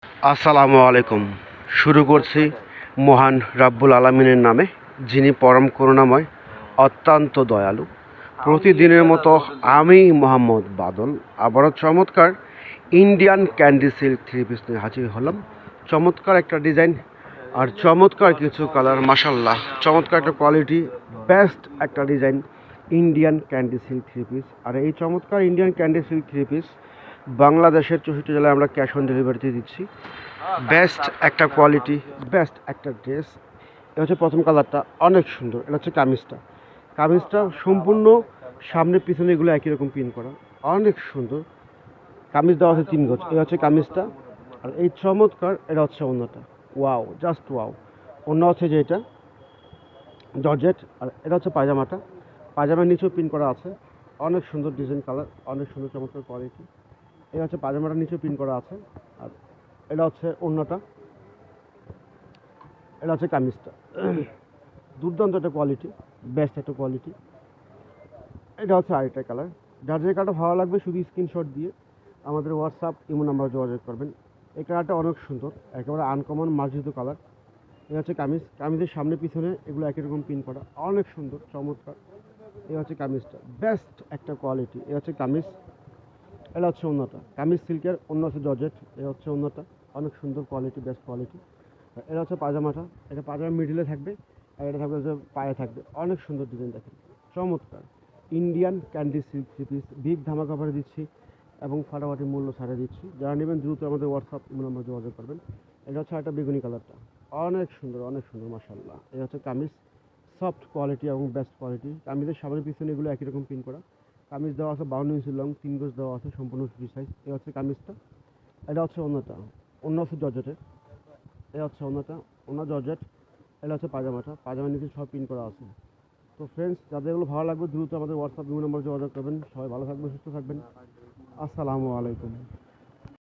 আসসালামু আলাইকুম। শুরু করছি মহান রাব্বুল আলামিনের নামে, যিনি পরম করুণাময়, অত্যন্ত দয়ালু। প্রতিদিনের মতো আমি মোহাম্মদ বাদল আবারও চমৎকার Indian candy silk three piece নিয়ে হাজির হলাম। চমৎকার একটা ডিজাইন আর চমৎকার কিছু কালার, মাসাল্লাহ চমৎকার একটা কোয়ালিটি, বেস্ট একটা design Indian candy silk three piece. আর এই চমৎকার Indian candy silk three piece বাংলাদেশের 64 জেলায় আমরা ক্যাশ অন ডেলিভারিতে দিচ্ছি। বেস্ট একটা কোয়ালিটি, বেস্ট একটা ড্রেস। এটা হচ্ছে প্রথম কালারটা, অনেক সুন্দর। এটা হচ্ছে কামিজটা সম্পূর্ণ সামনে পিছনে এগুলো একই রকম প্রিন্ট করা, অনেক সুন্দর। কামিজ দেওয়া আছে 3 গজ। এটা হচ্ছে কামিজটা। আর এই চমৎকার, এটা হচ্ছে ওড়নাটা। Wow, just wow. ওড়না হচ্ছে যে এটা জর্জেট। আর এটা হচ্ছে পায়জামার নিচেও প্রিন্ট করা আছে, অনেক সুন্দর ডিজাইন, কালার অনেক সুন্দর, চমৎকার কোয়ালিটি। এটা হচ্ছে পায়জামাটার নিচেও প্রিন্ট করা আছে। আর এটা হচ্ছে ওড়নাটা, এটা হচ্ছে কামিজটা। দুর্দান্ত একটা কোয়ালিটি, বেস্ট একটা কোয়ালিটি। এটা হচ্ছে আরেকটা কালার। যার যে কালারটা ভালো লাগবে শুধু স্ক্রিনশট দিয়ে আমাদের হোয়াটসঅ্যাপ ইমো নাম্বারে যোগাযোগ করবেন। এই কালারটা অনেক সুন্দর, একেবারে আনকমন মার্জিত কালার। এটা হচ্ছে কামিজের সামনে পিছনে এগুলো একই রকম প্রিন্ট করা, অনেক সুন্দর, চমৎকার। এই হচ্ছে কামিজটা, বেস্ট একটা কোয়ালিটি। এ হচ্ছে কামিজ। এটা হচ্ছে ওড়নাটা, কামিজ সিল্কের, অন্য হচ্ছে জর্জেট। এ হচ্ছে ওড়নাটা, অনেক সুন্দর কোয়ালিটি, বেস্ট কোয়ালিটি। এটা হচ্ছে পাজামাটা, এটা পাজামা মিডিলে থাকবে, আর এটা থাকবে যে পায়ে থাকবে, অনেক সুন্দর ডিজাইন, দেখেন চমৎকার। Indian candy silk three piece big ধামাকা অফারে দিচ্ছি এবং ফাটাফাটি মূল্য ছাড়ে দিচ্ছি। যারা নেবেন দ্রুত আমাদের হোয়াটসঅ্যাপ নাম্বার যোগাযোগ করবেন। এটা হচ্ছে একটা বেগুনি কালারটা, অনেক সুন্দর, অনেক সুন্দর, মাশাআল্লাহ। এটা হচ্ছে কামিজ, সফট কোয়ালিটি এবং বেস্ট কোয়ালিটি। কামিজের সামনে পিছনে এগুলো একই রকম প্রিন্ট করা। কামিজ দেওয়া আছে 52 ইঞ্চি লং, 3 গজ দেওয়া আছে, সম্পূর্ণ ফ্রি সাইজ। এটা হচ্ছে কামিজটা। এটা হচ্ছে অন্যটা, অন্য হচ্ছে জর্জেটের। এটা হচ্ছে অন্য জর্জেট। এটা হচ্ছে পায়জামার নিচে সব প্রিন্ট করা আছে। তো ফ্রেন্ডস, যাদের এগুলো ভালো লাগবে দ্রুত আমাদের হোয়াটসঅ্যাপ নম্বর যোগাযোগ করবেন। সবাই ভালো থাকবেন, সুস্থ থাকবেন। আসসালামু আলাইকুম।